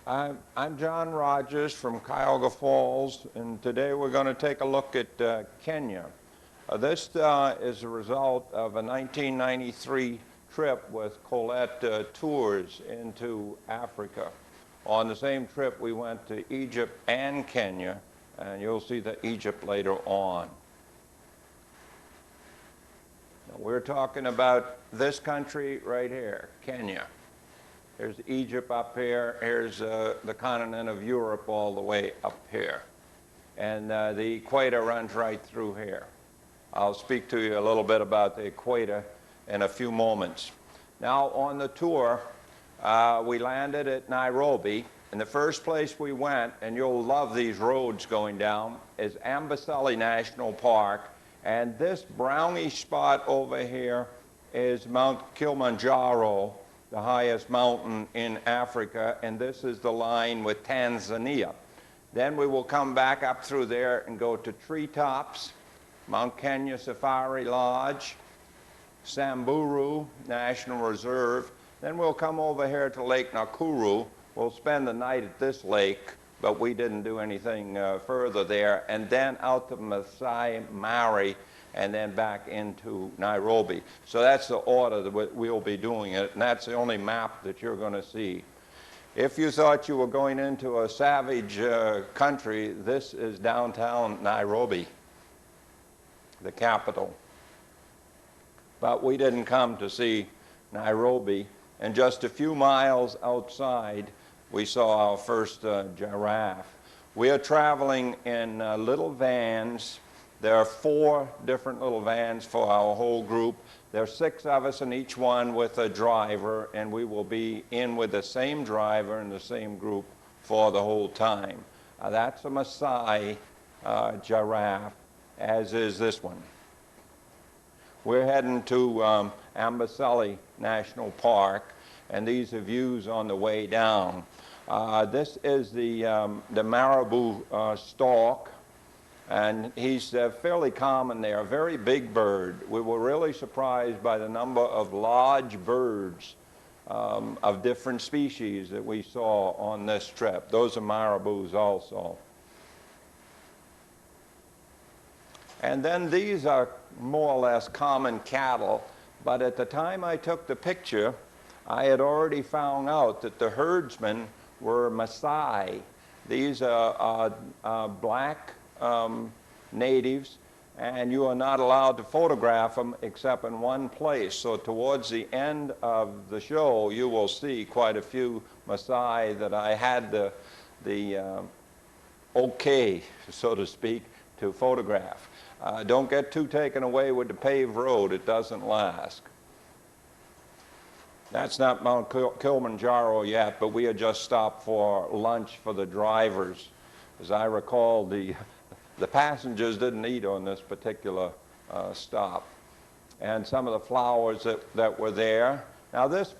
I'm John Rodgers from Cuyahoga Falls, and today we're going to take a look at Kenya. This is a result of a 1993 trip with Colette Tours into Africa. On the same trip, we went to Egypt and Kenya, and you'll see the Egypt later on. Now, we're talking about this country right here, Kenya. There's Egypt up here. Here's the continent of Europe all the way up here. And the equator runs right through here. I'll speak to you a little bit about the equator in a few moments. Now, on the tour, we landed at Nairobi. And the first place we went, and you'll love these roads going down, is Amboseli National Park. And this brownish spot over here is Mount Kilimanjaro, the highest mountain in Africa, and this is the line with Tanzania. Then we will come back up through there and go to Treetops, Mount Kenya Safari Lodge, Samburu National Reserve. Then we'll come over here to Lake Nakuru. We'll spend the night at this lake, but we didn't do anything further there. And then out to Masai Mara, and then back into Nairobi. So that's the order that we'll be doing it, and that's the only map that you're going to see. If you thought you were going into a savage country, this is downtown Nairobi, the capital. But we didn't come to see Nairobi, and just a few miles outside, we saw our first giraffe. We are traveling in little vans. There are 4 different little vans for our whole group. There are 6 of us in each one with a driver, and we will be in with the same driver in the same group for the whole time. That's a Maasai giraffe, as is this one. We're heading to Amboseli National Park, and these are views on the way down. This is the marabou stork. And he's fairly common there, a very big bird. We were really surprised by the number of large birds of different species that we saw on this trip. Those are marabous also. And then these are more or less common cattle, but at the time I took the picture, I had already found out that the herdsmen were Maasai. These are black natives, and you are not allowed to photograph them except in one place. So towards the end of the show, you will see quite a few Maasai that I had the okay, so to speak, to photograph. Don't get too taken away with the paved road. It doesn't last. That's not Mount Kilimanjaro yet, but we had just stopped for lunch for the drivers. As I recall, the passengers didn't eat on this particular stop. And some of the flowers that were there. Now this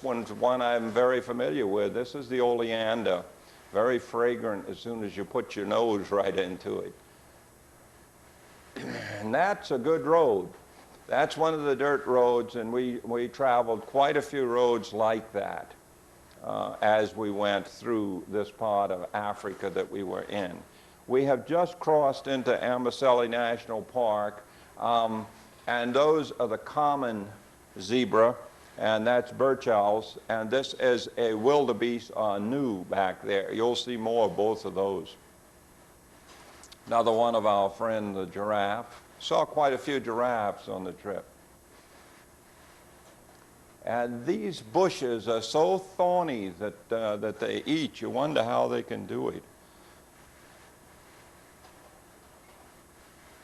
one's one I'm very familiar with. This is the oleander, very fragrant as soon as you put your nose right into it. And that's a good road. That's one of the dirt roads, and we traveled quite a few roads like that as we went through this part of Africa that we were in. We have just crossed into Amboseli National Park, and those are the common zebra, and that's birch owls, and this is a wildebeest gnu back there. You'll see more of both of those. Another one of our friend, the giraffe. Saw quite a few giraffes on the trip. And these bushes are so thorny that they eat. You wonder how they can do it.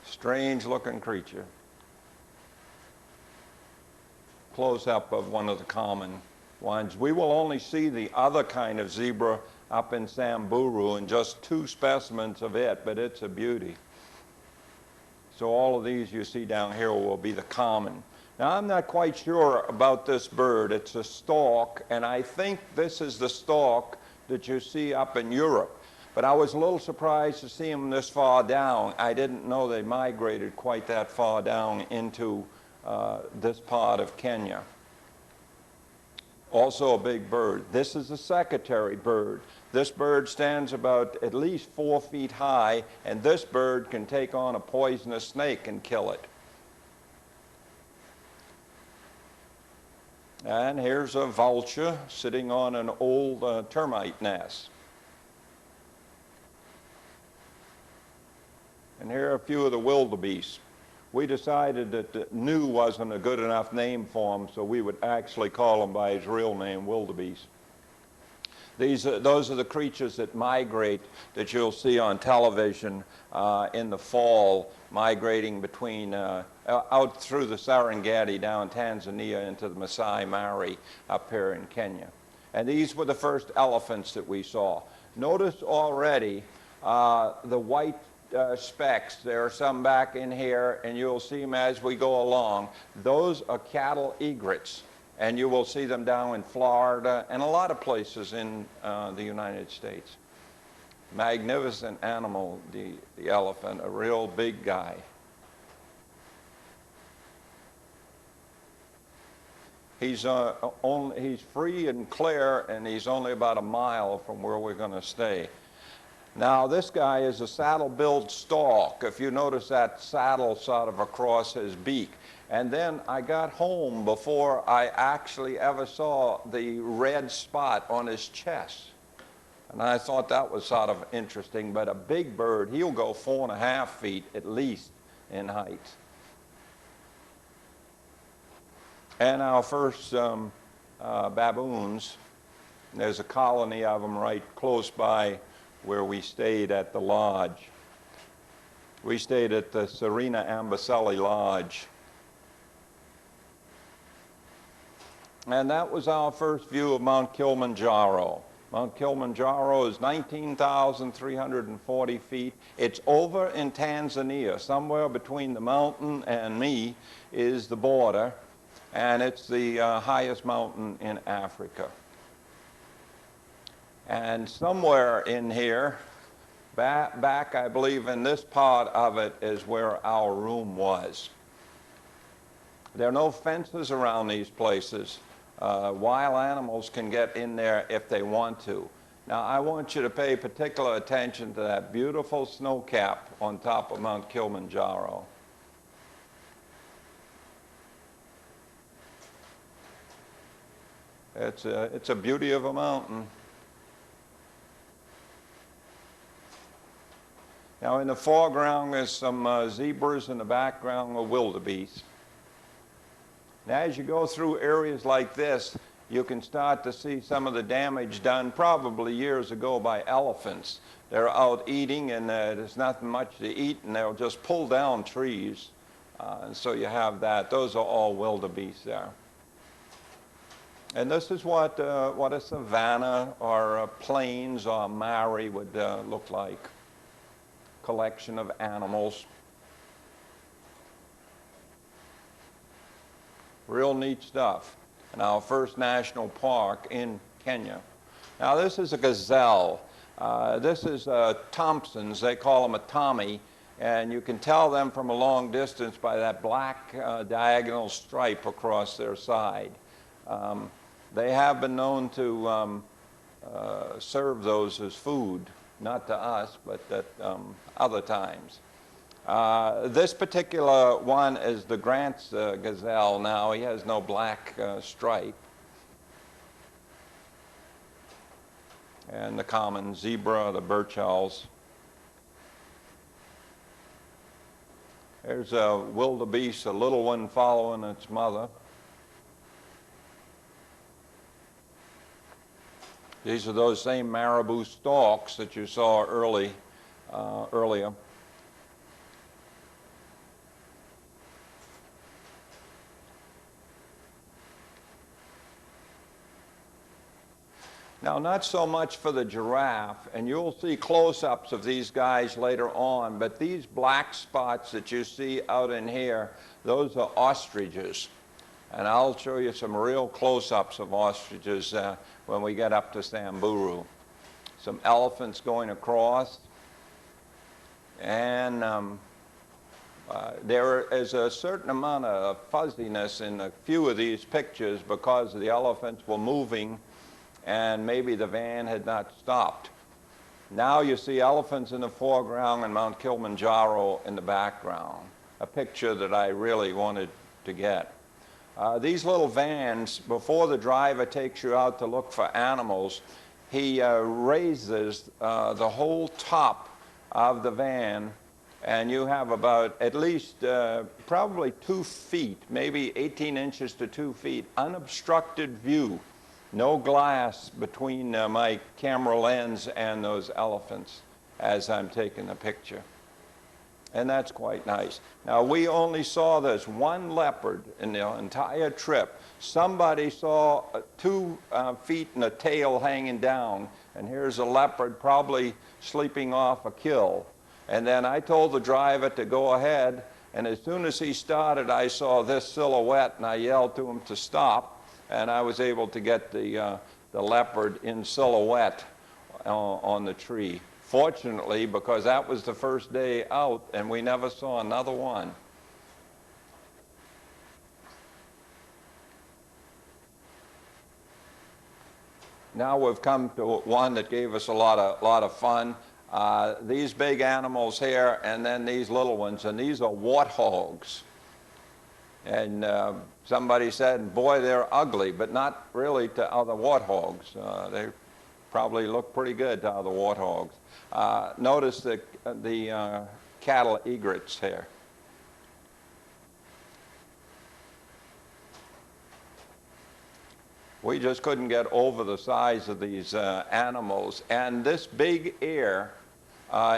Strange looking creature. Close up of one of the common ones. We will only see the other kind of zebra up in Samburu and just 2 specimens of it, but it's a beauty. So all of these you see down here will be the common. Now I'm not quite sure about this bird. It's a stork, and I think this is the stork that you see up in Europe. But I was a little surprised to see them this far down. I didn't know they migrated quite that far down into this part of Kenya. Also a big bird. This is a secretary bird. This bird stands about at least 4 feet high, and this bird can take on a poisonous snake and kill it. And here's a vulture sitting on an old termite nest. And here are a few of the wildebeest. We decided that new wasn't a good enough name for him, so we would actually call him by his real name, wildebeest. Those are the creatures that migrate that you'll see on television in the fall, migrating between out through the Serengeti down Tanzania into the Masai Mara up here in Kenya. And these were the first elephants that we saw. Notice already the white specks. There are some back in here, and you'll see them as we go along. Those are cattle egrets, and you will see them down in Florida and a lot of places in the United States. Magnificent animal, the elephant, a real big guy. He's free and clear, and he's only about a mile from where we're going to stay. Now, this guy is a saddle-billed stork. If you notice that saddle sort of across his beak. And then I got home before I actually ever saw the red spot on his chest. And I thought that was sort of interesting. But a big bird, he'll go 4.5 feet at least in height. And our first baboons, there's a colony of them right close by where we stayed at the lodge. We stayed at the Serena Ambaselli Lodge. And that was our first view of Mount Kilimanjaro. Mount Kilimanjaro is 19,340 feet. It's over in Tanzania. Somewhere between the mountain and me is the border, and it's the highest mountain in Africa. And somewhere in here, back I believe in this part of it, is where our room was. There are no fences around these places. Wild animals can get in there if they want to. Now, I want you to pay particular attention to that beautiful snow cap on top of Mount Kilimanjaro. It's a beauty of a mountain. Now, in the foreground, there's some zebras. In the background, are wildebeest. Now, as you go through areas like this, you can start to see some of the damage done probably years ago by elephants. They're out eating, and there's nothing much to eat, and they'll just pull down trees. And so you have that. Those are all wildebeest there. And this is what a savanna or a plains or a mara would look like. Collection of animals. Real neat stuff. And our first national park in Kenya. Now, this is a gazelle. This is Thompson's. They call them a Tommy, and you can tell them from a long distance by that black diagonal stripe across their side. They have been known to serve those as food. Not to us, but at other times. This particular one is the Grant's gazelle now. He has no black stripe. And the common zebra, the birch owls. There's a wildebeest, a little one following its mother. These are those same marabou stalks that you saw earlier. Now, not so much for the giraffe, and you'll see close-ups of these guys later on, but these black spots that you see out in here, those are ostriches. And I'll show you some real close-ups of ostriches when we get up to Samburu. Some elephants going across, and There is a certain amount of fuzziness in a few of these pictures because the elephants were moving and maybe the van had not stopped. Now you see elephants in the foreground and Mount Kilimanjaro in the background, a picture that I really wanted to get. These little vans, before the driver takes you out to look for animals, he raises the whole top of the van, and you have about at least probably 2 feet, maybe 18 inches to 2 feet, unobstructed view. No glass between my camera lens and those elephants as I'm taking the picture. And that's quite nice. Now, we only saw this one leopard in the entire trip. Somebody saw 2 feet and a tail hanging down, and here's a leopard probably sleeping off a kill. And then I told the driver to go ahead, and as soon as he started, I saw this silhouette, and I yelled to him to stop, and I was able to get the leopard in silhouette on the tree. Fortunately, because that was the first day out, and we never saw another one. Now we've come to one that gave us a lot of fun. These big animals here, and then these little ones, and these are warthogs. And somebody said, boy, they're ugly, but not really to other warthogs. They probably look pretty good to other warthogs. Notice the cattle egrets here. We just couldn't get over the size of these animals. And this big ear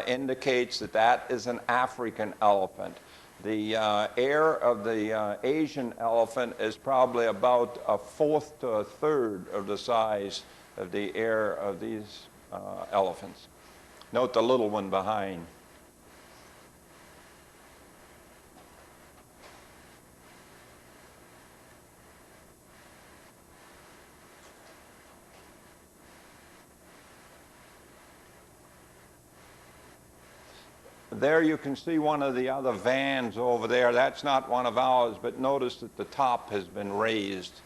indicates that that is an African elephant. The ear of the Asian elephant is probably about 1/4 to 1/3 of the size of the ear of these elephants. Note the little one behind. There you can see one of the other vans over there. That's not one of ours, but notice that the top has been raised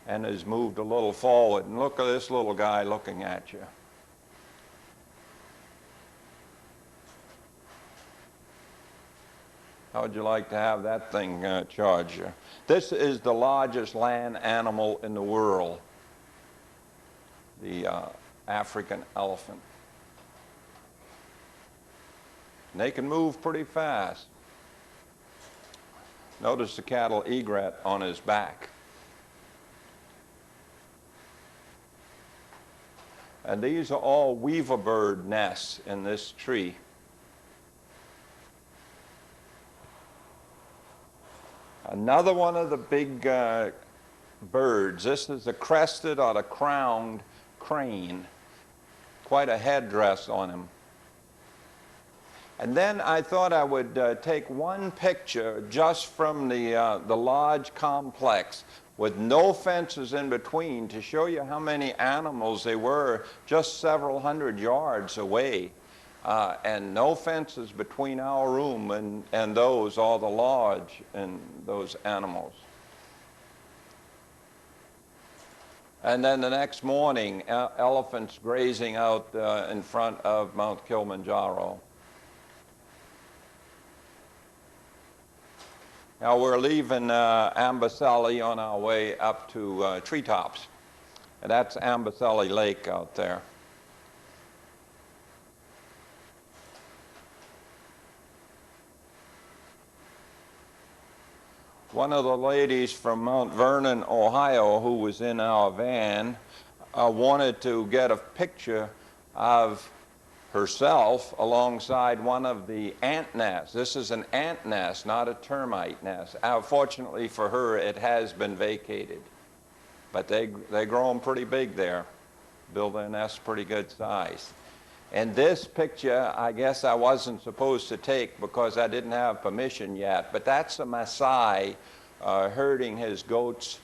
and has moved a little forward. And look at this little guy looking at you. How would you like to have that thing charge you? This is the largest land animal in the world, the African elephant. And they can move pretty fast. Notice the cattle egret on his back. And these are all weaver bird nests in this tree. Another one of the big birds. This is the crested or the crowned crane. Quite a headdress on him. And then I thought I would take one picture just from the lodge complex with no fences in between to show you how many animals they were just several hundred yards away. And no fences between our room and those, or the lodge and those animals. And then the next morning, elephants grazing out in front of Mount Kilimanjaro. Now we're leaving Amboseli on our way up to Treetops. And that's Amboseli Lake out there. One of the ladies from Mount Vernon, Ohio, who was in our van, wanted to get a picture of herself alongside one of the ant nests. This is an ant nest, not a termite nest. Fortunately for her, it has been vacated. But they grow them pretty big there, build their nests pretty good size. And this picture, I guess I wasn't supposed to take because I didn't have permission yet, but that's a Maasai herding his goats.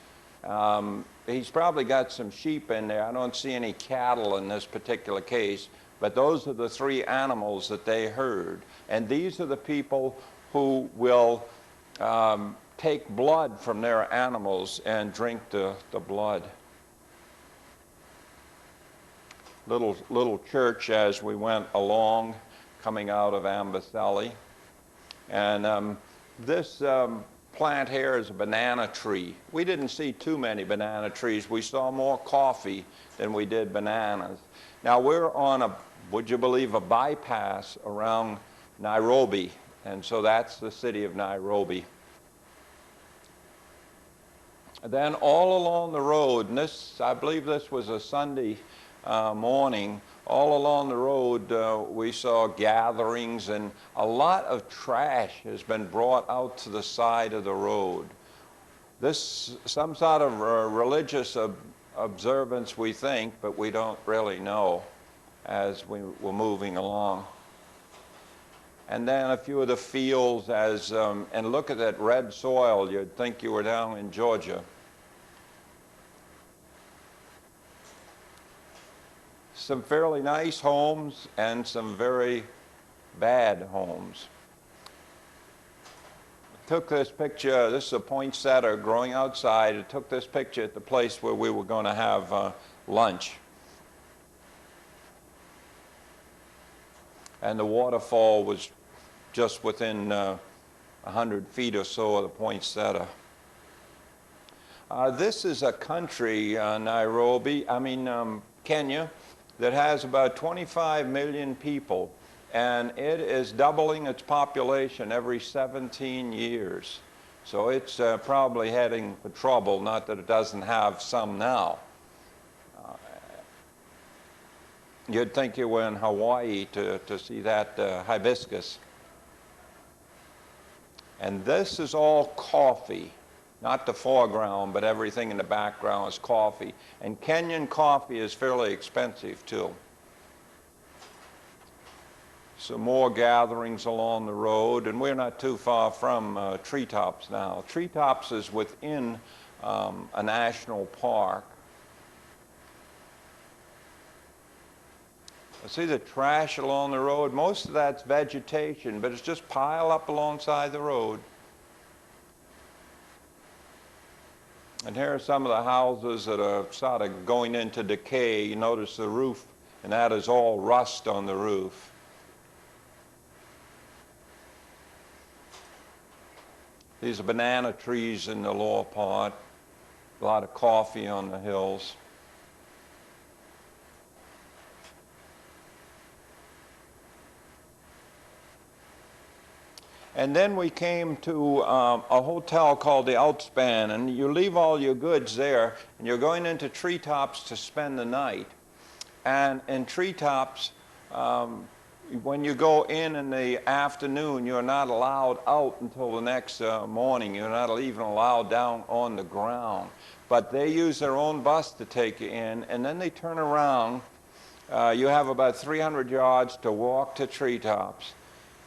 He's probably got some sheep in there. I don't see any cattle in this particular case, but those are the 3 animals that they herd. And these are the people who will take blood from their animals and drink the blood. Little church as we went along, coming out of Amboseli. And this plant here is a banana tree. We didn't see too many banana trees. We saw more coffee than we did bananas. Now we're on a, would you believe, a bypass around Nairobi. And so that's the city of Nairobi. Then all along the road, and this, I believe this was a Sunday morning, all along the road we saw gatherings, and a lot of trash has been brought out to the side of the road. This, some sort of religious observance we think, but we don't really know as we were moving along. And then a few of the fields as, and look at that red soil, you'd think you were down in Georgia. Some fairly nice homes and some very bad homes. I took this picture, this is a poinsettia growing outside. I took this picture at the place where we were going to have lunch. And the waterfall was just within 100 feet or so of the poinsettia. This is a country, Kenya, that has about 25 million people, and it is doubling its population every 17 years. So it's probably heading for trouble, not that it doesn't have some now. You'd think you were in Hawaii to see that hibiscus. And this is all coffee. Not the foreground, but everything in the background is coffee. And Kenyan coffee is fairly expensive, too. Some more gatherings along the road, and we're not too far from Treetops now. Treetops is within a national park. See the trash along the road? Most of that's vegetation, but it's just piled up alongside the road. And here are some of the houses that are sort of going into decay. You notice the roof, and that is all rust on the roof. These are banana trees in the lower part. A lot of coffee on the hills. And then we came to a hotel called the Outspan, and you leave all your goods there, and you're going into Treetops to spend the night. And in Treetops, when you go in the afternoon, you're not allowed out until the next morning. You're not even allowed down on the ground. But they use their own bus to take you in, and then they turn around. You have about 300 yards to walk to Treetops.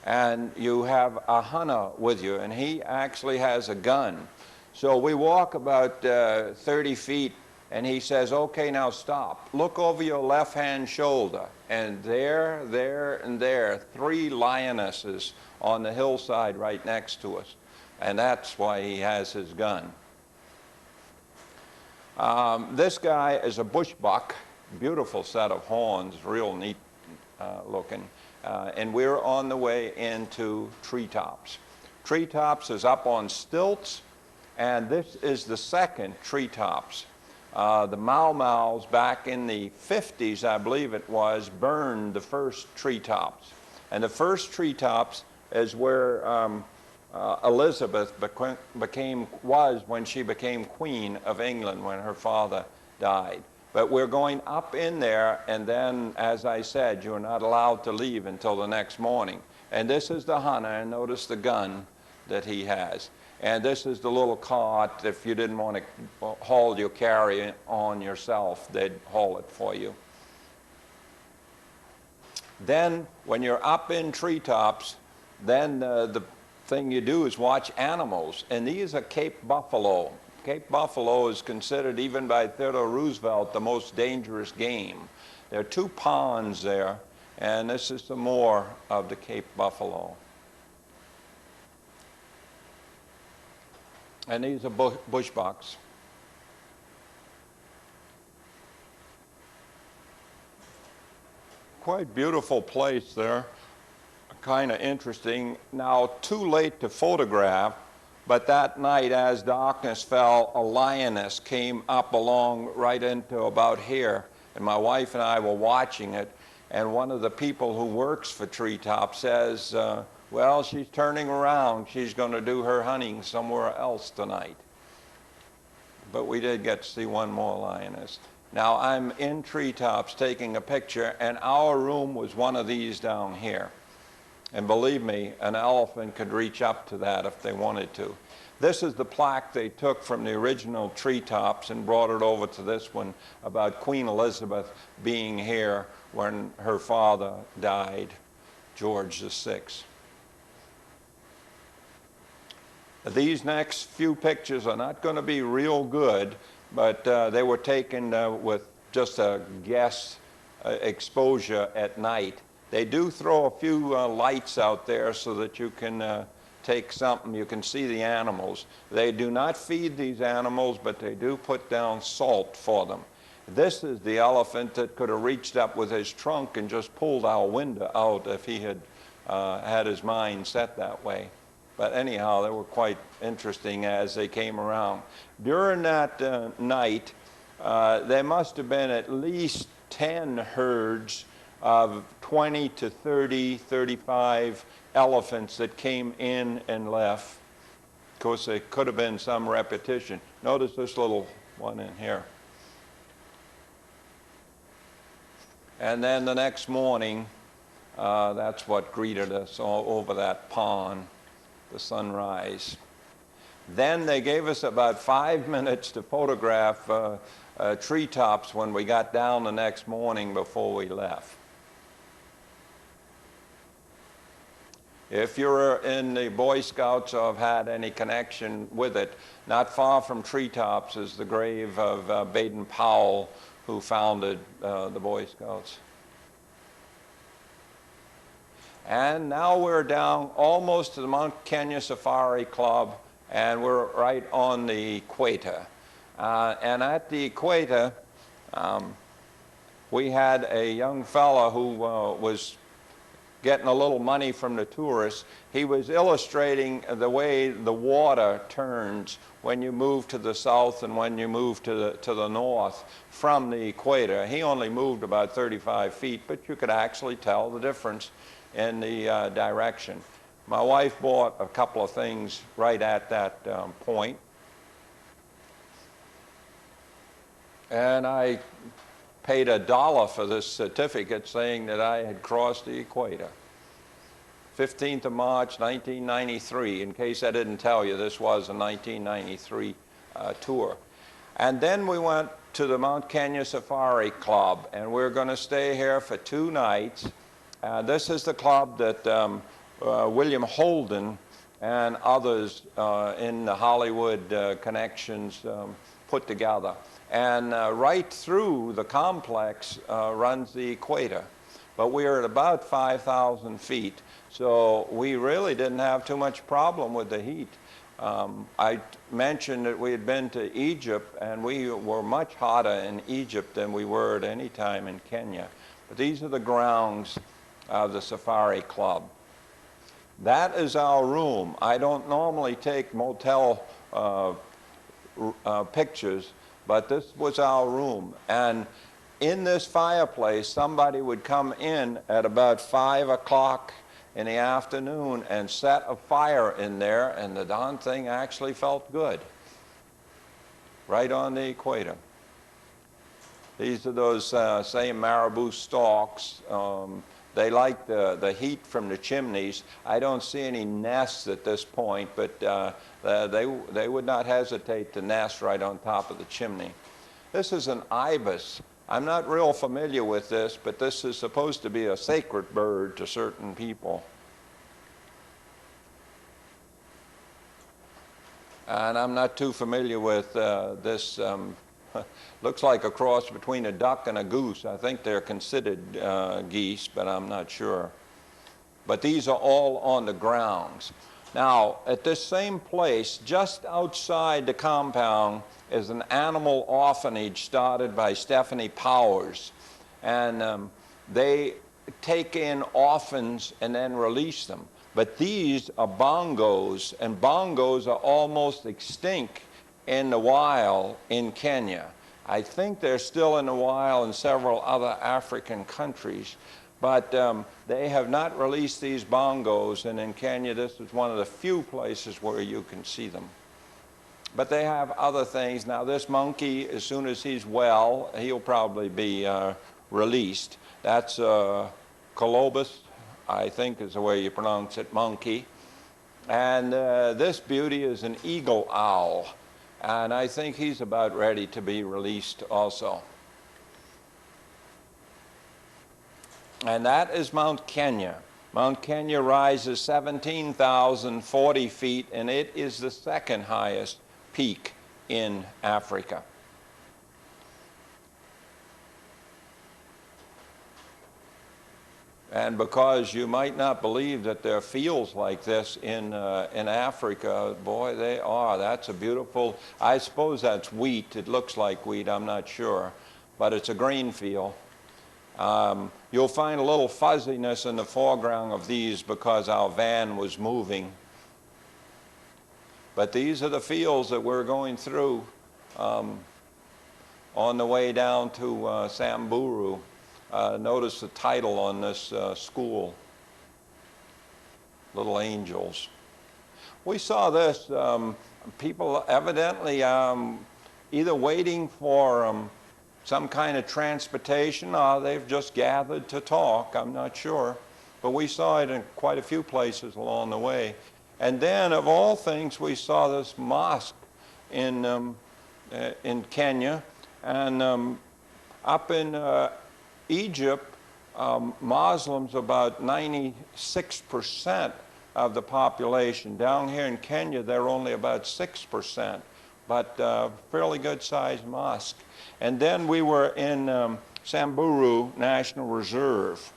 And you have a hunter with you, and he actually has a gun. So we walk about 30 feet, and he says, okay, now stop. Look over your left-hand shoulder. And there, and there, 3 lionesses on the hillside right next to us. And that's why he has his gun. This guy is a bush buck, beautiful set of horns, real neat looking. And we're on the way into Treetops. Treetops is up on stilts, and this is the second Treetops. The Mau Mau's back in the 50s, I believe it was, burned the first Treetops. And the first Treetops is where Elizabeth was when she became Queen of England, when her father died. But we're going up in there, and then, as I said, you're not allowed to leave until the next morning. And this is the hunter, and notice the gun that he has. And this is the little cart. If you didn't want to haul your carry on yourself, they'd haul it for you. Then, when you're up in Treetops, then the thing you do is watch animals. And these are Cape buffalo. Cape buffalo is considered, even by Theodore Roosevelt, the most dangerous game. There are 2 ponds there, and this is some more of the Cape buffalo. And these are bush bucks. Quite beautiful place there, kind of interesting. Now, too late to photograph, but that night as darkness fell, a lioness came up along right into about here, and my wife and I were watching it, and one of the people who works for Treetop says, well, she's turning around. She's going to do her hunting somewhere else tonight. But we did get to see one more lioness. Now, I'm in Treetops taking a picture, and our room was one of these down here. And believe me, an elephant could reach up to that if they wanted to. This is the plaque they took from the original Treetops and brought it over to this one about Queen Elizabeth being here when her father died, George VI. These next few pictures are not going to be real good, but they were taken with just a guess exposure at night. They do throw a few lights out there so that you can take something, you can see the animals. They do not feed these animals, but they do put down salt for them. This is the elephant that could have reached up with his trunk and just pulled our window out if he had had his mind set that way. But anyhow, they were quite interesting as they came around. During that night, there must have been at least 10 herds of 20 to 30, 35 elephants that came in and left. Of course, there could have been some repetition. Notice this little one in here. And then the next morning, that's what greeted us all over that pond, the sunrise. Then they gave us about 5 minutes to photograph treetops when we got down the next morning before we left. If you're in the Boy Scouts or have had any connection with it, not far from Treetops is the grave of Baden Powell, who founded the Boy Scouts. And now we're down almost to the Mount Kenya Safari Club, and we're right on the equator. And at the equator, we had a young fella who was getting a little money from the tourists. He was illustrating the way the water turns when you move to the south and when you move to the north from the equator. He only moved about 35 feet, but you could actually tell the difference in the direction. My wife bought a couple of things right at that point. And I paid $1 for this certificate saying that I had crossed the equator. 15th of March, 1993. In case I didn't tell you, this was a 1993 tour. And then we went to the Mount Kenya Safari Club, and we're going to stay here for 2 nights. This is the club that William Holden and others in the Hollywood connections put together. And right through the complex runs the equator. But we are at about 5,000 feet, so we really didn't have too much problem with the heat. I mentioned that we had been to Egypt, and we were much hotter in Egypt than we were at any time in Kenya. But these are the grounds of the Safari Club. That is our room. I don't normally take motel pictures, but this was our room. And in this fireplace, somebody would come in at about 5 o'clock in the afternoon and set a fire in there, and the darn thing actually felt good. Right on the equator. These are those same marabou storks. They like the heat from the chimneys. I don't see any nests at this point, but they would not hesitate to nest right on top of the chimney. This is an ibis. I'm not real familiar with this, but this is supposed to be a sacred bird to certain people. And I'm not too familiar with this. Looks like a cross between a duck and a goose. I think they're considered geese, but I'm not sure. But these are all on the grounds. Now, at this same place, just outside the compound, is an animal orphanage started by Stephanie Powers. And they take in orphans and then release them. But these are bongos, and bongos are almost extinct in the wild in Kenya. I think they're still in the wild in several other African countries, but they have not released these bongos, and in Kenya this is one of the few places where you can see them. But they have other things. Now this monkey, as soon as he's well, he'll probably be released. That's Colobus, I think is the way you pronounce it, monkey. And this beauty is an eagle owl. And I think he's about ready to be released also. And that is Mount Kenya. Mount Kenya rises 17,040 feet, and it is the second highest peak in Africa. And because you might not believe that there are fields like this in Africa, boy, they are. That's a beautiful, I suppose that's wheat. It looks like wheat, I'm not sure. But it's a green field. You'll find a little fuzziness in the foreground of these because our van was moving. But these are the fields that we're going through on the way down to Samburu. Notice the title on this school, Little Angels. We saw this, people evidently either waiting for some kind of transportation or they've just gathered to talk, I'm not sure. But we saw it in quite a few places along the way. And then, of all things, we saw this mosque in Kenya. And up in Egypt, Muslims, about 96% of the population. Down here in Kenya, they're only about 6%, but fairly good-sized mosque. And then we were in Samburu National Reserve.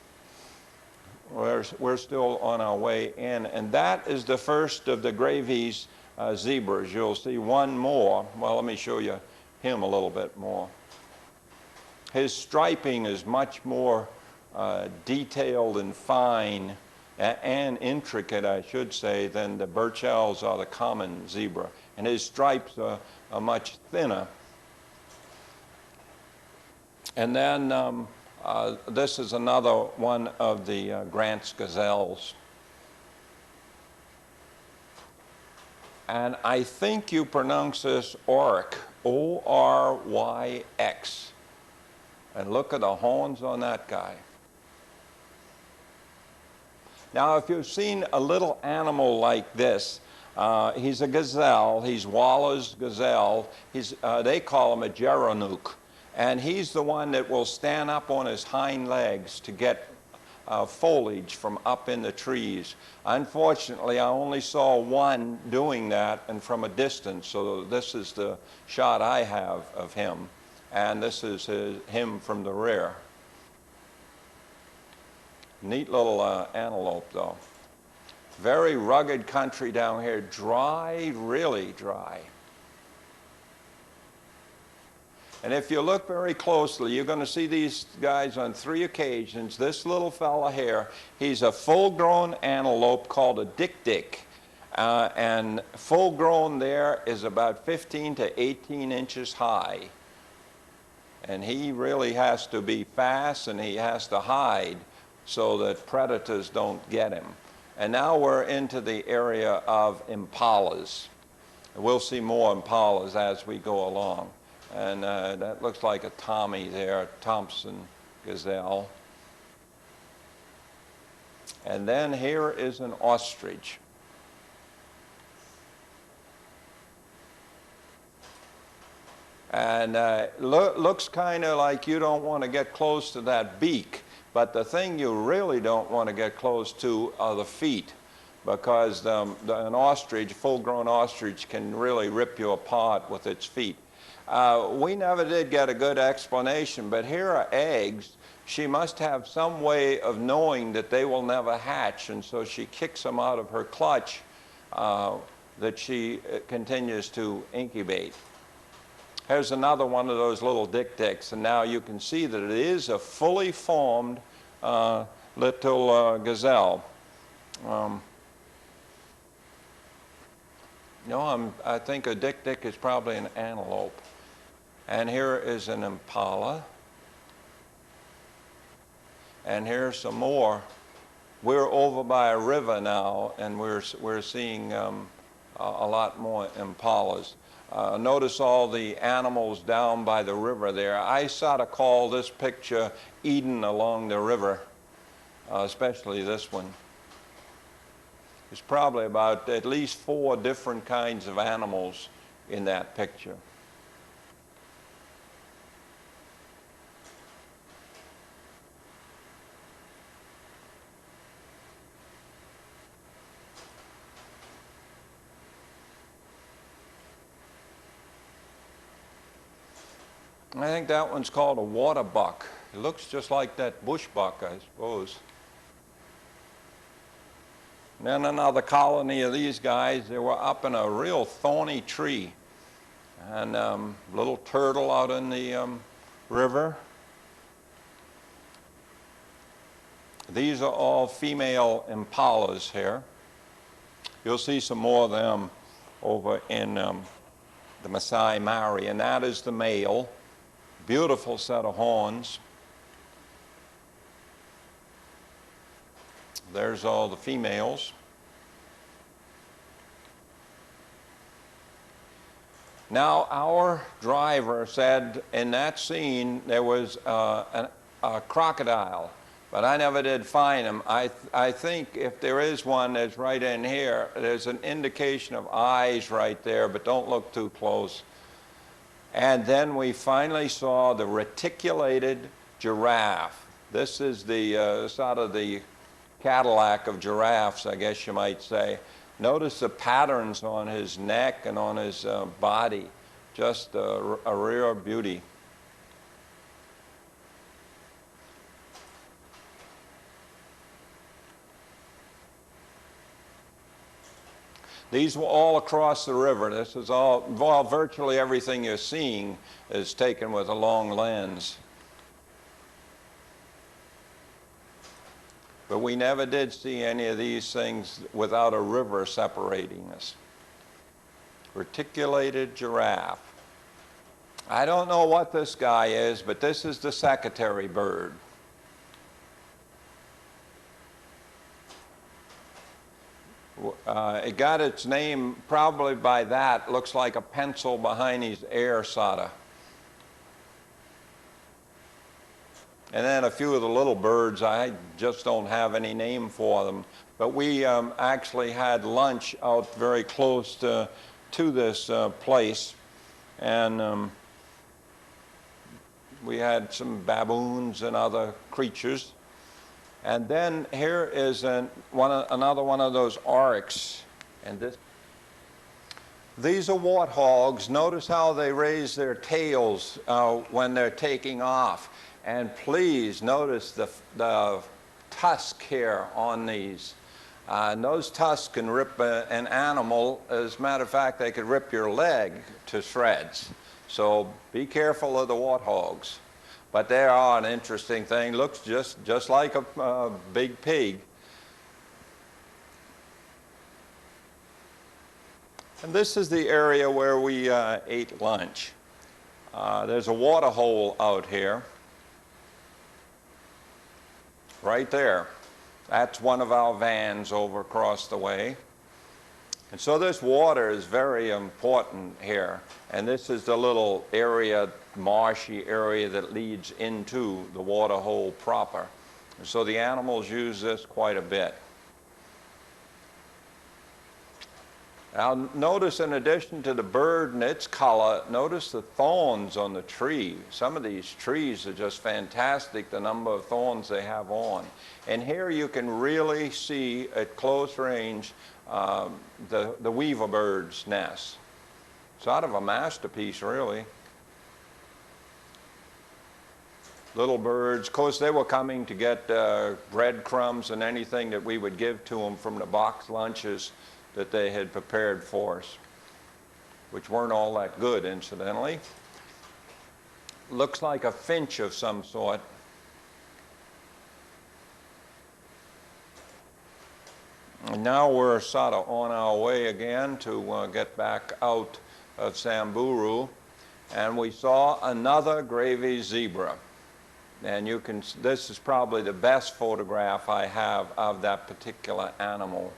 We're still on our way in, and that is the first of the Gravy's zebras. You'll see one more. Well, let me show you him a little bit more. His striping is much more detailed and fine and intricate, I should say, than the Burchells or the common zebra. And his stripes are much thinner. And then this is another one of the Grant's gazelles. And I think you pronounce this Oryx, O-R-Y-X. And look at the horns on that guy. Now, if you've seen a little animal like this, he's a gazelle. He's Waller's gazelle. They call him a geronuk. And he's the one that will stand up on his hind legs to get foliage from up in the trees. Unfortunately, I only saw one doing that, and from a distance. So this is the shot I have of him. And this is him from the rear. Neat little antelope, though. Very rugged country down here. Dry, really dry. And if you look very closely, you're going to see these guys on 3 occasions. This little fella here, he's a full-grown antelope called a dik-dik. And full-grown there is about 15 to 18 inches high. And he really has to be fast, and he has to hide so that predators don't get him. And now we're into the area of impalas. We'll see more impalas as we go along. And that looks like a Tommy there, Thompson gazelle. And then here is an ostrich. And looks kind of like you don't want to get close to that beak. But the thing you really don't want to get close to are the feet, because an ostrich, full-grown ostrich, can really rip you apart with its feet. We never did get a good explanation, but here are eggs. She must have some way of knowing that they will never hatch, and so she kicks them out of her clutch that she continues to incubate. Here's another one of those little dik-diks, and now you can see that it is a fully formed little gazelle. I think a dik-dik is probably an antelope. And here is an impala. And here's some more. We're over by a river now, and we're seeing a lot more impalas. Notice all the animals down by the river there. I sort of call this picture Eden along the river, especially this one. There's probably about at least 4 different kinds of animals in that picture. I think that one's called a water buck. It looks just like that bush buck, I suppose. And then another colony of these guys, they were up in a real thorny tree. And little turtle out in the river. These are all female impalas here. You'll see some more of them over in the Masai Mara, and that is the male. Beautiful set of horns. There's all the females. Now, our driver said in that scene there was a crocodile, but I never did find him. I think if there is one that's right in here, there's an indication of eyes right there, but don't look too close. And then we finally saw the reticulated giraffe. This is the sort of the Cadillac of giraffes, I guess you might say. Notice the patterns on his neck and on his body. Just a rare beauty. These were all across the river. This is all, well, virtually everything you're seeing is taken with a long lens. But we never did see any of these things without a river separating us. Reticulated giraffe. I don't know what this guy is, but this is the secretary bird. It got its name probably by that. Looks like a pencil behind his ear, sorta. And then a few of the little birds, I just don't have any name for them. But we actually had lunch out very close to this place. And we had some baboons and other creatures. And then here is another one of those oryx. And these are warthogs. Notice how they raise their tails when they're taking off. And please notice the tusk here on these. And those tusks can rip an animal. As a matter of fact, they could rip your leg to shreds. So be careful of the warthogs. But they are an interesting thing. Looks just like a big pig. And this is the area where we ate lunch. There's a water hole out here. Right there. That's one of our vans over across the way. And so this water is very important here. And this is the little area, marshy area that leads into the water hole proper. And so the animals use this quite a bit. Now notice, in addition to the bird and its color, notice the thorns on the tree. Some of these trees are just fantastic, the number of thorns they have on. And here you can really see at close range the weaver bird's nest. Sort of a masterpiece, really. Little birds. Of course, they were coming to get breadcrumbs and anything that we would give to them from the box lunches that they had prepared for us, which weren't all that good, incidentally. Looks like a finch of some sort. And now we're sort of on our way again to get back out of Samburu, and we saw another gravy zebra. And you can, this is probably the best photograph I have of that particular animal.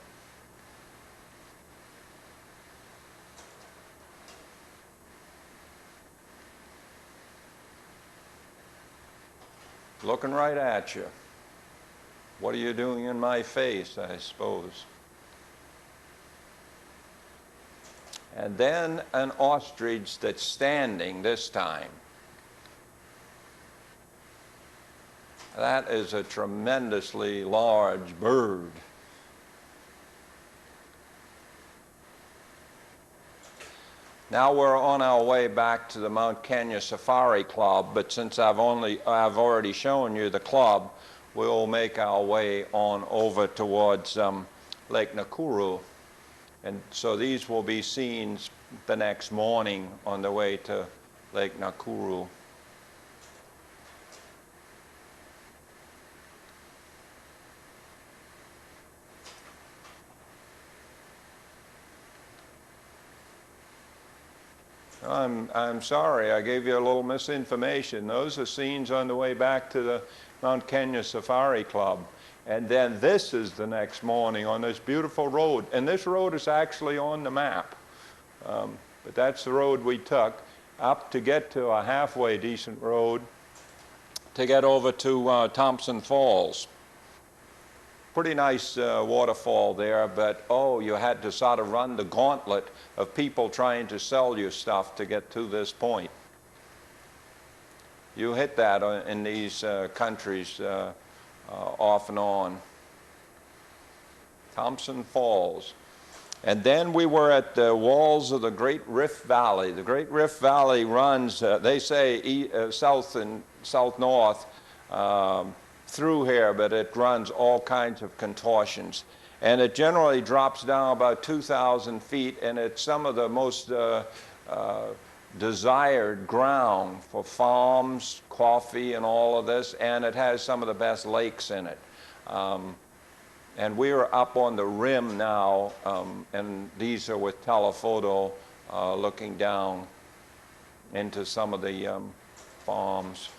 Looking right at you. What are you doing in my face, I suppose? And then an ostrich that's standing this time. That is a tremendously large bird. Now we're on our way back to the Mount Kenya Safari Club, but since I've already shown you the club, we'll make our way on over towards Lake Nakuru. And so these will be seen the next morning on the way to Lake Nakuru. I'm sorry, I gave you a little misinformation. Those are scenes on the way back to the Mount Kenya Safari Club. And then this is the next morning on this beautiful road. And this road is actually on the map. But that's the road we took up to get to a halfway decent road to get over to Thompson Falls. Pretty nice waterfall there, but oh, you had to sort of run the gauntlet of people trying to sell you stuff to get to this point. You hit that in these countries off and on. Thompson Falls. And then we were at the walls of the Great Rift Valley. The Great Rift Valley runs, they say, south and south-north through here, but it runs all kinds of contortions. And it generally drops down about 2,000 feet, and it's some of the most desired ground for farms, coffee, and all of this, and it has some of the best lakes in it. And we're up on the rim now, and these are with telephoto looking down into some of the farms.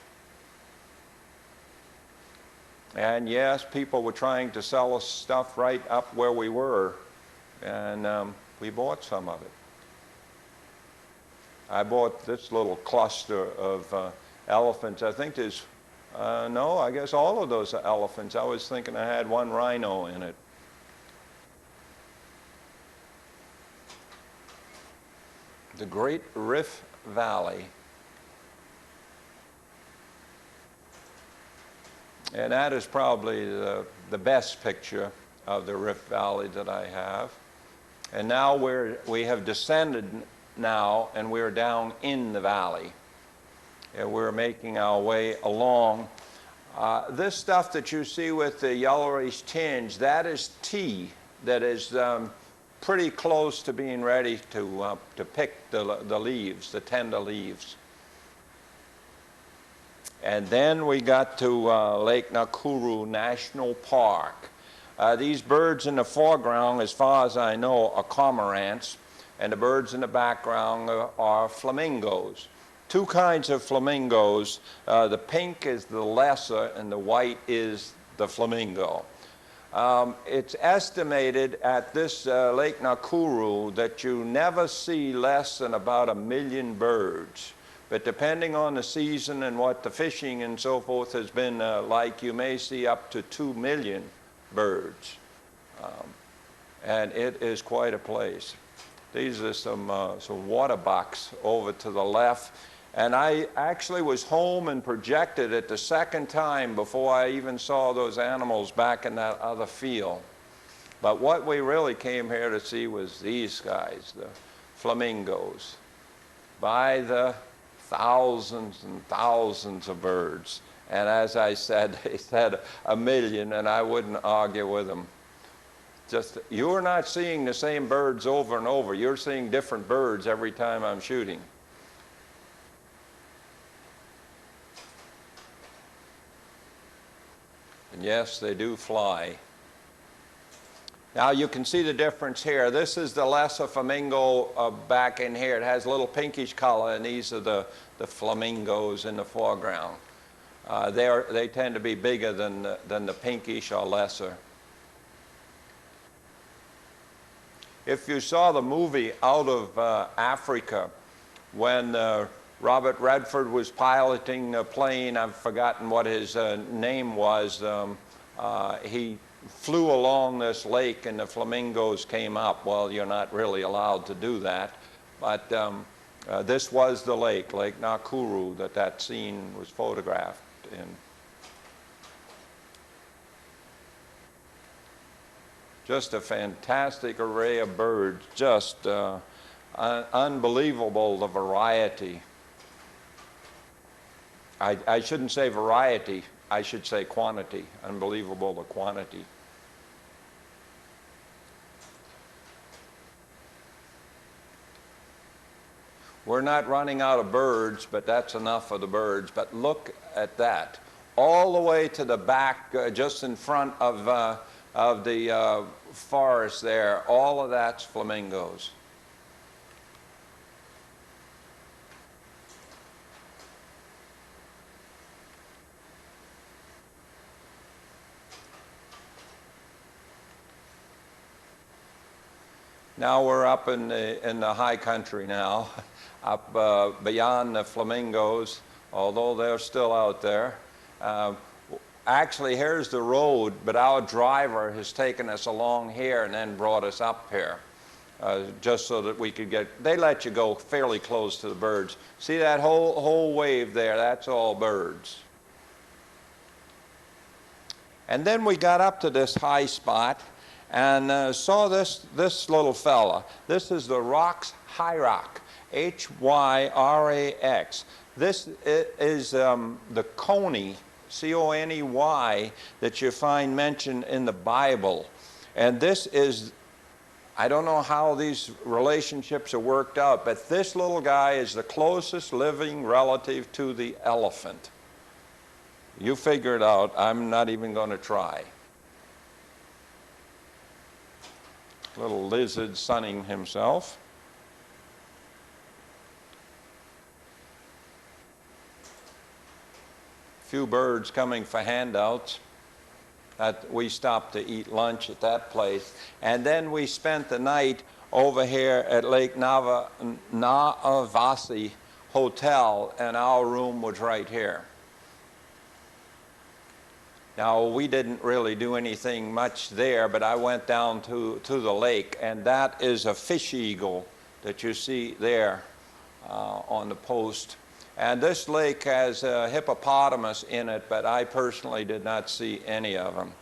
And yes, people were trying to sell us stuff right up where we were, and we bought some of it. I bought this little cluster of elephants. I think there's, no, I guess all of those are elephants. I was thinking I had one rhino in it. The Great Rift Valley. And that is probably the best picture of the Rift Valley that I have. And now we have descended now, and we're down in the valley. And we're making our way along. This stuff that you see with the yellowish tinge, that is tea that is pretty close to being ready to pick the leaves, the tender leaves. And then we got to Lake Nakuru National Park. These birds in the foreground, as far as I know, are cormorants, and the birds in the background are flamingos. Two kinds of flamingos. The pink is the lesser, and the white is the flamingo. It's estimated at this Lake Nakuru that you never see less than about 1 million birds. But depending on the season and what the fishing and so forth has been like, you may see up to 2 million birds. And it is quite a place. These are some water bucks over to the left. And I actually was home and projected it the second time before I even saw those animals back in that other field. But what we really came here to see was these guys, the flamingos. By the thousands and thousands of birds. And as I said, they said 1 million, and I wouldn't argue with them. Just, you're not seeing the same birds over and over. You're seeing different birds every time I'm shooting. And yes, they do fly. Now you can see the difference here. This is the lesser flamingo back in here. It has a little pinkish color, and these are the flamingos in the foreground. They tend to be bigger than the pinkish or lesser. If you saw the movie Out of Africa, when Robert Redford was piloting a plane, I've forgotten what his name was, he flew along this lake and the flamingos came up. Well, you're not really allowed to do that, but this was the lake, Lake Nakuru, that scene was photographed in. Just a fantastic array of birds, just unbelievable, the variety. I shouldn't say variety, I should say quantity. Unbelievable, the quantity. We're not running out of birds, but that's enough for the birds. But look at that. All the way to the back, just in front of the forest there, all of that's flamingos. Now we're up in the high country now, up beyond the flamingos, although they're still out there. Actually, here's the road, but our driver has taken us along here and then brought us up here, just so that we could get, they let you go fairly close to the birds. See that whole wave there, that's all birds. And then we got up to this high spot and saw this little fella. This is the Rock's Hyrax, H-Y-R-A-X. This is the coney, C-O-N-E-Y, that you find mentioned in the Bible. And this is, I don't know how these relationships are worked out, but this little guy is the closest living relative to the elephant. You figure it out. I'm not even going to try. Little lizard sunning himself. Few birds coming for handouts. We stopped to eat lunch at that place. And then we spent the night over here at Lake Navasi Hotel, and our room was right here. Now, we didn't really do anything much there, but I went down to the lake, and that is a fish eagle that you see there on the post. And this lake has a hippopotamus in it, but I personally did not see any of them.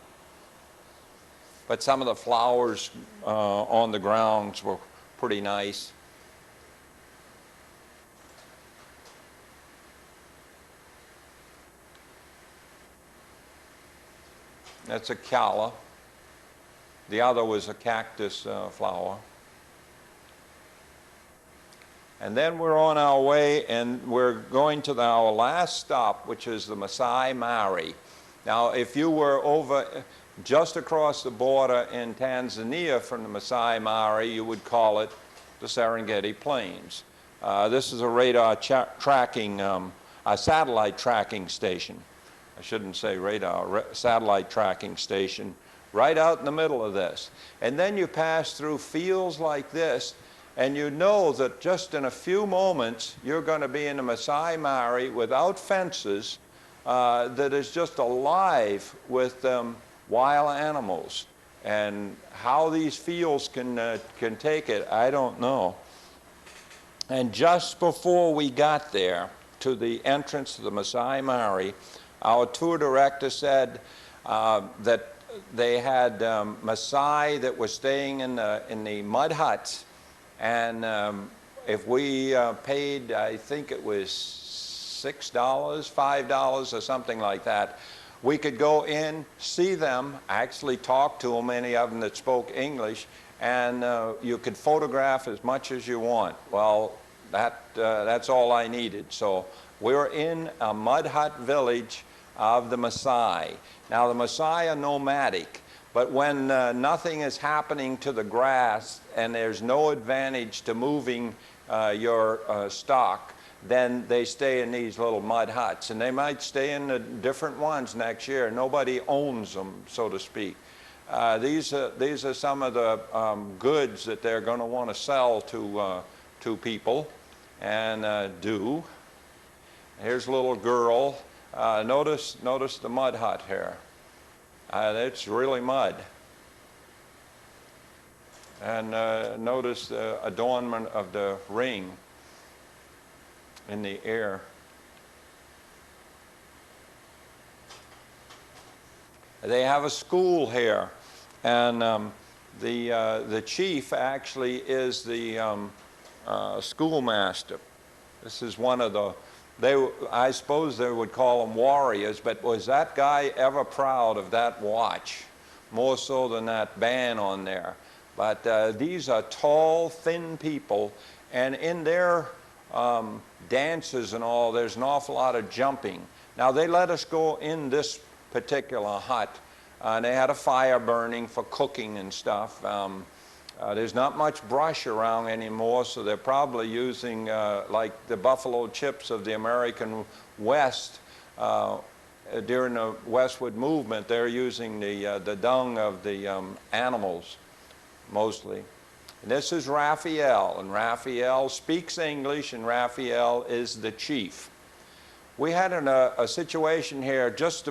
But some of the flowers on the grounds were pretty nice. That's a calla. The other was a cactus flower. And then we're on our way, and we're going to our last stop, which is the Masai Mara. Now, if you were over just across the border in Tanzania from the Masai Mara, you would call it the Serengeti Plains. This is a radar tracking, a satellite tracking station. I shouldn't say radar, satellite tracking station, right out in the middle of this. And then you pass through fields like this, and you know that just in a few moments, you're going to be in the Masai Mara without fences, that is just alive with wild animals. And how these fields can take it, I don't know. And just before we got there, to the entrance to the Masai Mara, our tour director said that they had Maasai that were staying in the mud huts, and if we paid, I think it was $6, $5 or something like that, We could go in, see them, actually talk to them, many of them that spoke English, and you could photograph as much as you want. Well, that's all I needed. So we're in a mud hut village of the Maasai. Now the Maasai are nomadic, but when nothing is happening to the grass and there's no advantage to moving your stock, then they stay in these little mud huts. And they might stay in the different ones next year. Nobody owns them, so to speak. These are some of the goods that they're going to want to sell to people, and do. Here's a little girl. Notice the mud hut here. It's really mud. And notice the adornment of the ring in the air. They have a school here, and the chief actually is the schoolmaster. This is one of the, I suppose they would call them warriors, but was that guy ever proud of that watch? More so than that band on there. But these are tall, thin people, and in their dances and all, there's an awful lot of jumping. Now they let us go in this particular hut, and they had a fire burning for cooking and stuff. There's not much brush around anymore, so they're probably using like the buffalo chips of the American West. During the westward movement, they're using the dung of the animals mostly. And this is Raphael, and Raphael speaks English, and Raphael is the chief. We had a situation here just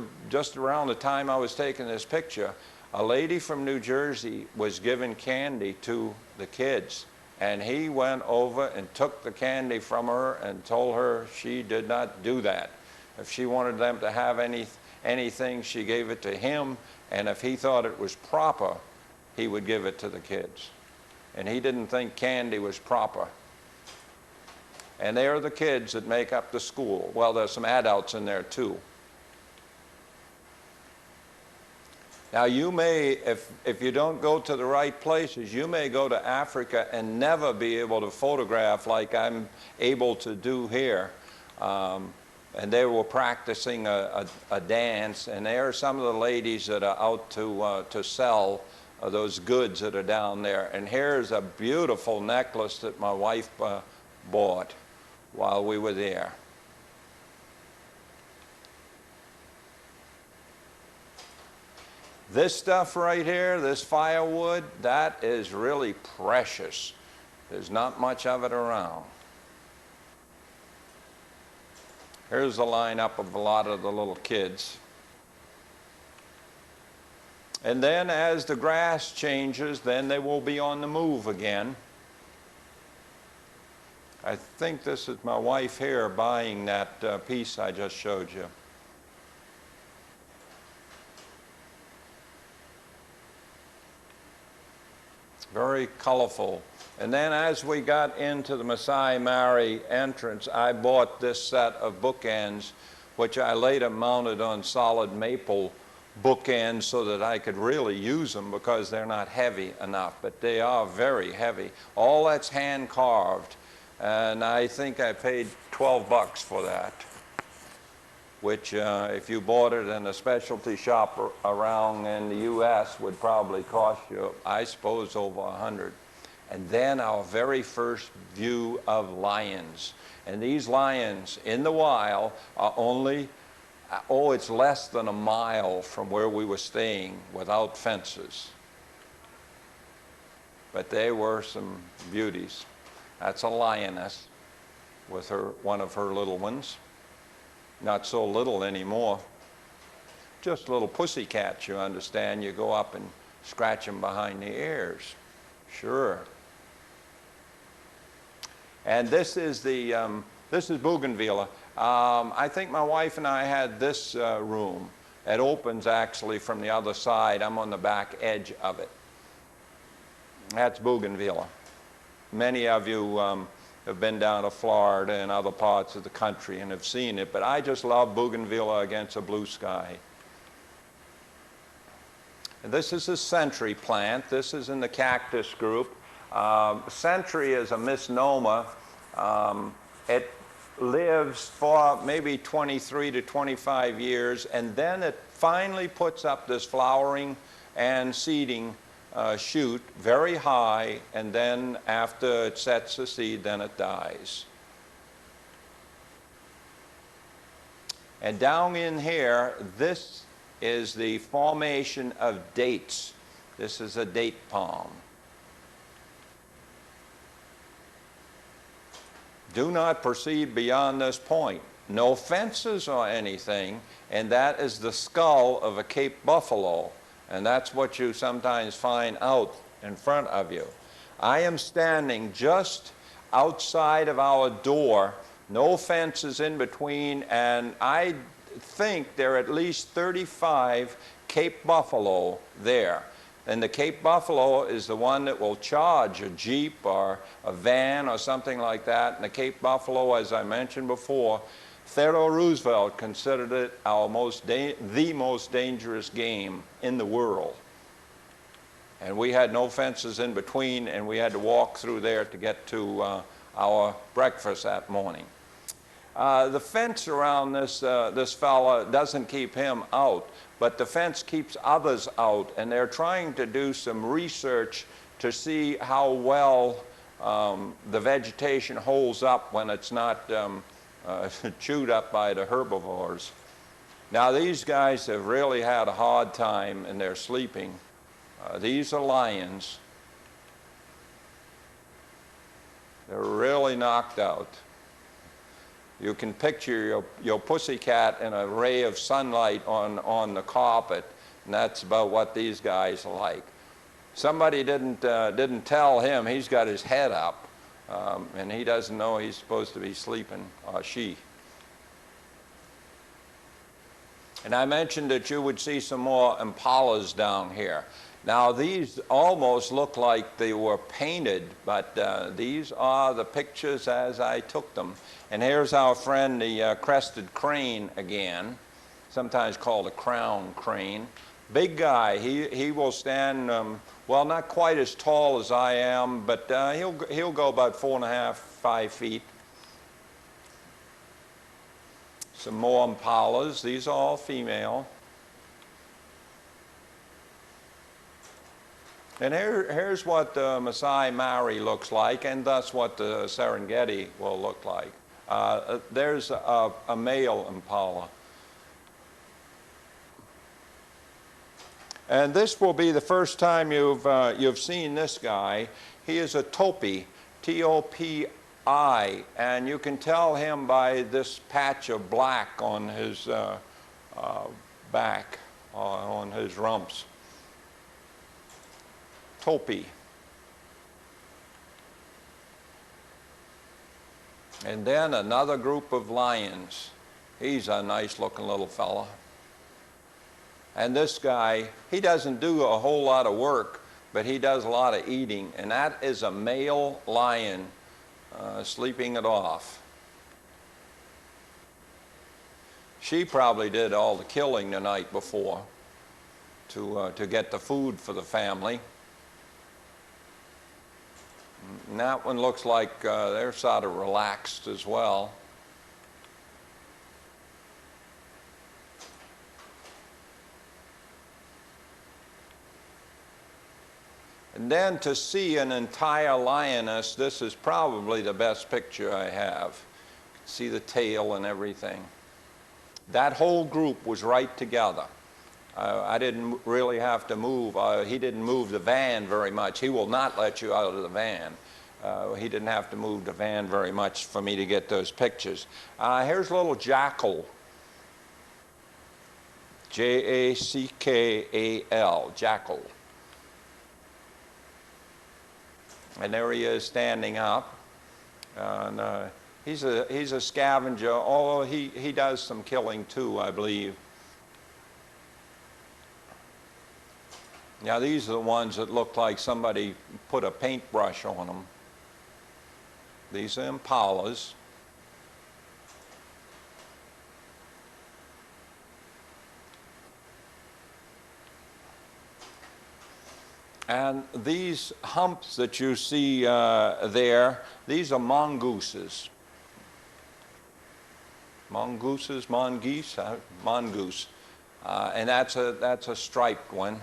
around the time I was taking this picture. A lady from New Jersey was giving candy to the kids, and he went over and took the candy from her and told her she did not do that. If she wanted them to have anything, she gave it to him, and if he thought it was proper, he would give it to the kids. And he didn't think candy was proper. And they are the kids that make up the school. Well, there's some adults in there too. Now you may, if you don't go to the right places, you may go to Africa and never be able to photograph like I'm able to do here. And they were practicing a dance, and there are some of the ladies that are out to sell those goods that are down there. And here's a beautiful necklace that my wife bought while we were there. This stuff right here, this firewood, that is really precious. There's not much of it around. Here's the lineup of a lot of the little kids. And then as the grass changes, then they will be on the move again. I think this is my wife here buying that piece I just showed you. Very colorful. And then as we got into the Masai Mara entrance, I bought this set of bookends, which I later mounted on solid maple bookends so that I could really use them because they're not heavy enough, but they are very heavy. All that's hand carved, and I think I paid 12 bucks for that, which if you bought it in a specialty shop around in the US would probably cost you, I suppose, over 100. And then our very first view of lions. And these lions in the wild are only, it's less than a mile from where we were staying without fences. But they were some beauties. That's a lioness with one of her little ones. Not so little anymore. Just little pussycats, you understand. You go up and scratch them behind the ears. Sure. And this is Bougainvillea. I think my wife and I had this room. It opens actually from the other side. I'm on the back edge of it. That's Bougainvillea. Many of you have been down to Florida and other parts of the country and have seen it, but I just love Bougainvillea against a blue sky. This is a century plant. This is in the cactus group. Century is a misnomer. It lives for maybe 23 to 25 years, and then it finally puts up this flowering and seeding shoot very high, and then after it sets the seed, then it dies. And down in here, this is the formation of dates. This is a date palm. Do not proceed beyond this point. No fences or anything, and that is the skull of a Cape buffalo, and that's what you sometimes find out in front of you. I am standing just outside of our door, no fences in between, and I think there are at least 35 Cape buffalo there. And the Cape buffalo is the one that will charge a Jeep or a van or something like that. And the Cape buffalo, as I mentioned before, Theodore Roosevelt considered it the most dangerous game in the world. And we had no fences in between, and we had to walk through there to get to our breakfast that morning. The fence around this fella doesn't keep him out, but the fence keeps others out, and they're trying to do some research to see how well the vegetation holds up when it's not chewed up by the herbivores. Now these guys have really had a hard time, and they're sleeping. These are lions. They're really knocked out. You can picture your pussycat in a ray of sunlight on the carpet, and that's about what these guys are like. Somebody didn't tell him he's got his head up, and he doesn't know he's supposed to be sleeping, or she. And I mentioned that you would see some more impalas down here. Now these almost look like they were painted, but these are the pictures as I took them. And here's our friend, the crested crane again, sometimes called a crown crane. Big guy. He will stand, well, not quite as tall as I am, but he'll go about 4.5, 5 feet. Some more impalas. These are all female. And here's what the Masai Mara looks like, and thus what the Serengeti will look like. There's a male impala. And this will be the first time you've seen this guy. He is a topi, T-O-P-I, and you can tell him by this patch of black on his back, on his rumps. Topi. And then another group of lions. He's a nice looking little fella. And this guy, he doesn't do a whole lot of work, but he does a lot of eating, and that is a male lion sleeping it off. She probably did all the killing the night before to get the food for the family. And that one looks like they're sort of relaxed as well. And then to see an entire lioness, this is probably the best picture I have. You can see the tail and everything. That whole group was right together. I didn't really have to move. He didn't move the van very much. He will not let you out of the van. He didn't have to move the van very much for me to get those pictures. Here's a little jackal. J-A-C-K-A-L, jackal. And there he is standing up. And he's a scavenger, although he does some killing too, I believe. Now these are the ones that look like somebody put a paintbrush on them. These are impalas. And these humps that you see there, these are mongooses. Mongooses, mongoose, mongoose. And that's a striped one.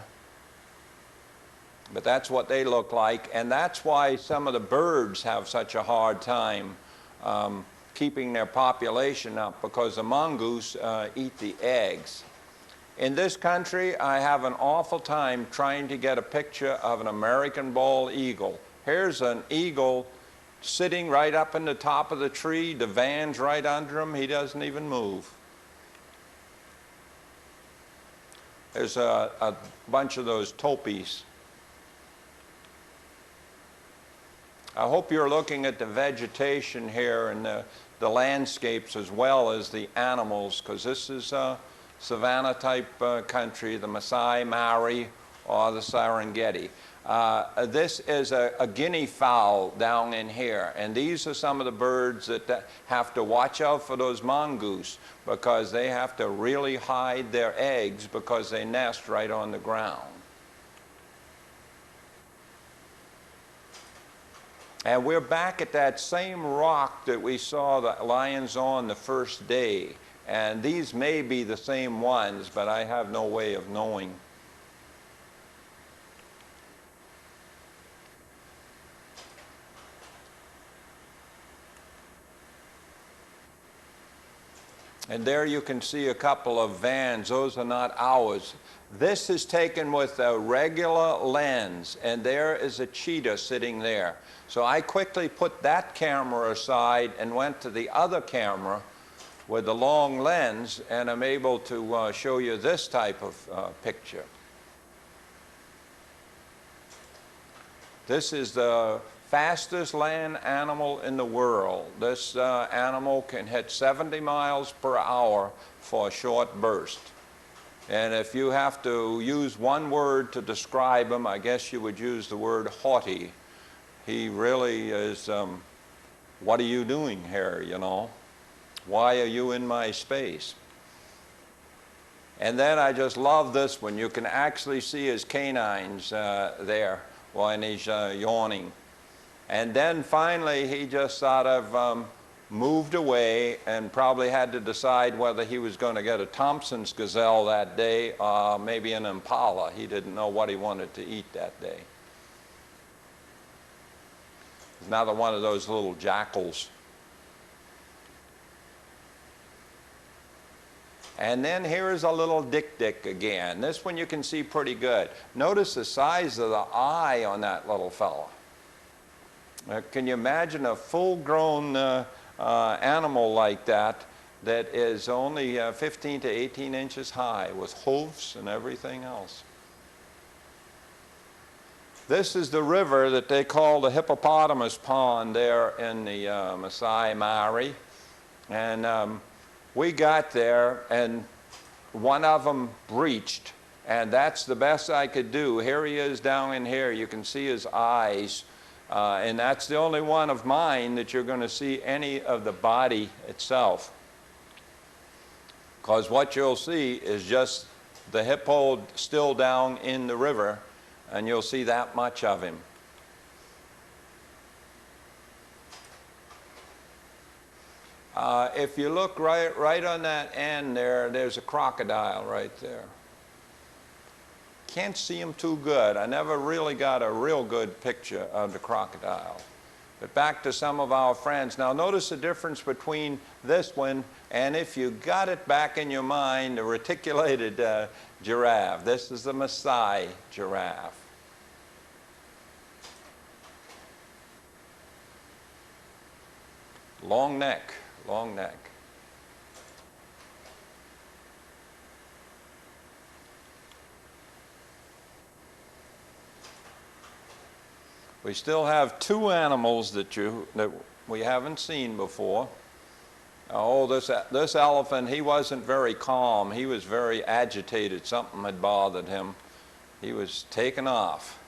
But that's what they look like, and that's why some of the birds have such a hard time keeping their population up, because the mongoose eat the eggs. In this country, I have an awful time trying to get a picture of an American bald eagle. Here's an eagle sitting right up in the top of the tree, the van's right under him, he doesn't even move. There's a bunch of those topies. I hope you're looking at the vegetation here and the landscapes as well as the animals, because this is savanna type country, the Masai Mara or the Serengeti. This is a guinea fowl down in here, and these are some of the birds that have to watch out for those mongoose, because they have to really hide their eggs because they nest right on the ground. And we're back at that same rock that we saw the lions on the first day. And these may be the same ones, but I have no way of knowing. And there you can see a couple of vans. Those are not ours. This is taken with a regular lens, and there is a cheetah sitting there. So I quickly put that camera aside and went to the other camera with the long lens, and I'm able to show you this type of picture. This is the fastest land animal in the world. This animal can hit 70 miles per hour for a short burst. And if you have to use one word to describe him, I guess you would use the word haughty. He really is, what are you doing here, you know? Why are you in my space? And then I just love this one. You can actually see his canines there when he's yawning. And then finally he just sort of moved away and probably had to decide whether he was going to get a Thompson's gazelle that day or maybe an impala. He didn't know what he wanted to eat that day. Another one of those little jackals. And then here is a little dik-dik again. This one you can see pretty good. Notice the size of the eye on that little fella. Can you imagine a full-grown animal like that that is only 15 to 18 inches high with hoofs and everything else? This is the river that they call the hippopotamus pond there in the Masai Mara. And we got there and one of them breached, and that's the best I could do. Here he is down in here. You can see his eyes. And that's the only one of mine that you're going to see any of the body itself. Because what you'll see is just the hippo still down in the river, and you'll see that much of him. If you look right on that end there, there's a crocodile right there. Can't see him too good. I never really got a real good picture of the crocodile. But back to some of our friends. Now notice the difference between this one and, if you got it back in your mind, the reticulated giraffe. This is the Maasai giraffe. Long neck, long neck. We still have two animals that we haven't seen before. Oh, this elephant, he wasn't very calm. He was very agitated. Something had bothered him. He was taken off.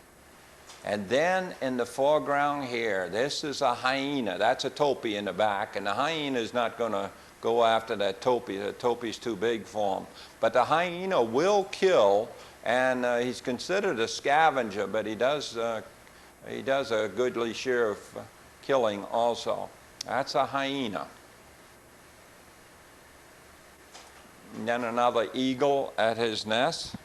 And then in the foreground here, this is a hyena. That's a topee in the back, and the hyena is not going to go after that topee. The topee's too big for him. But the hyena will kill And he's considered a scavenger, but he does a goodly share of killing also. That's a hyena. And then another eagle at his nest.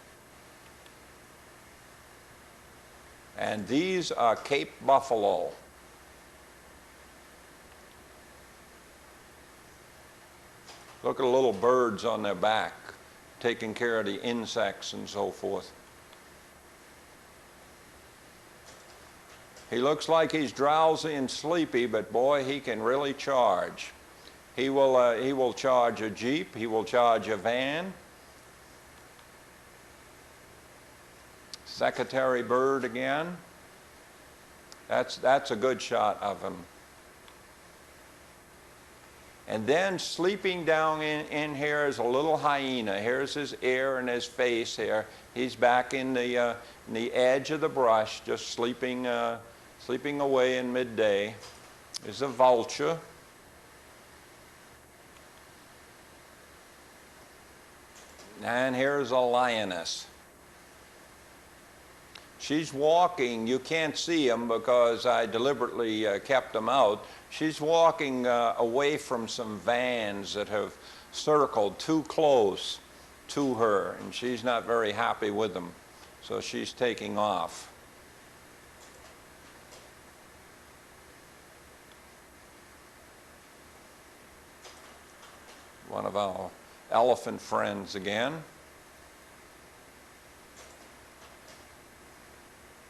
And these are Cape buffalo. Look at the little birds on their back, taking care of the insects and so forth. He looks like he's drowsy and sleepy, but boy, he can really charge. He will charge a Jeep, he will charge a van. Secretary bird again. That's a good shot of him. And then sleeping down in here is a little hyena. Here's his ear and his face here. He's back in the edge of the brush, just sleeping away in midday. There's a vulture. And here's a lioness. She's walking. You can't see them because I deliberately kept them out. She's walking away from some vans that have circled too close to her, and she's not very happy with them, so she's taking off. One of our elephant friends again.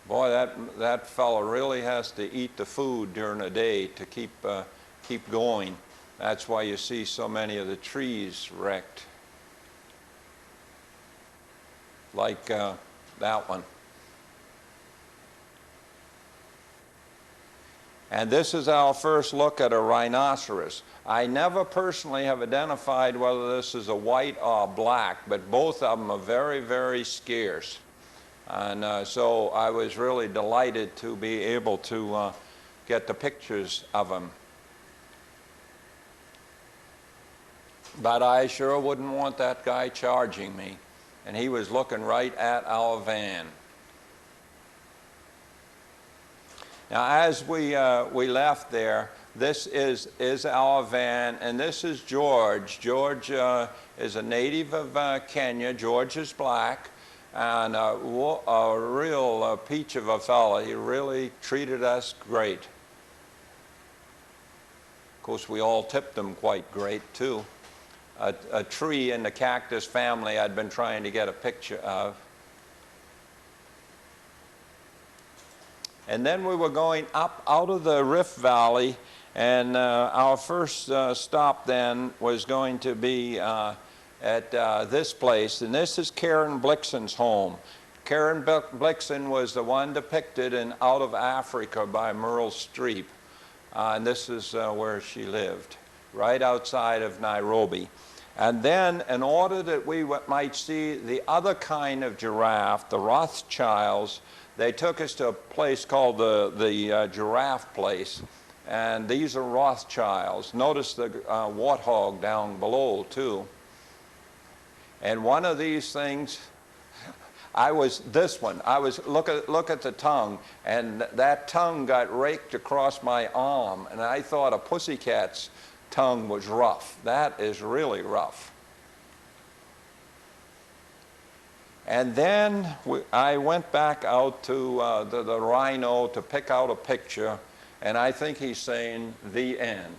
Boy, that fellow really has to eat the food during the day to keep going. That's why you see so many of the trees wrecked. Like that one. And this is our first look at a rhinoceros. I never personally have identified whether this is a white or black, but both of them are very, very scarce. And so I was really delighted to be able to get the pictures of them. But I sure wouldn't want that guy charging me. And he was looking right at our van. Now, as we left there, this is our van, and this is George. George is a native of Kenya. George is black. And a real peach of a fella. He really treated us great. Of course, we all tipped him quite great, too. A tree in the cactus family I'd been trying to get a picture of. And then we were going up out of the Rift Valley, and our first stop then was going to be at this place, and this is Karen Blixen's home. Karen Blixen was the one depicted in Out of Africa by Meryl Streep, and this is where she lived, right outside of Nairobi. And then, in order that we might see the other kind of giraffe, the Rothschilds, they took us to a place called the Giraffe Place, and these are Rothschilds. Notice the warthog down below, too. And one of these things, look at the tongue, and that tongue got raked across my arm, and I thought a pussycat's tongue was rough. That is really rough. And then I went back out to the rhino to pick out a picture, and I think he's saying the end.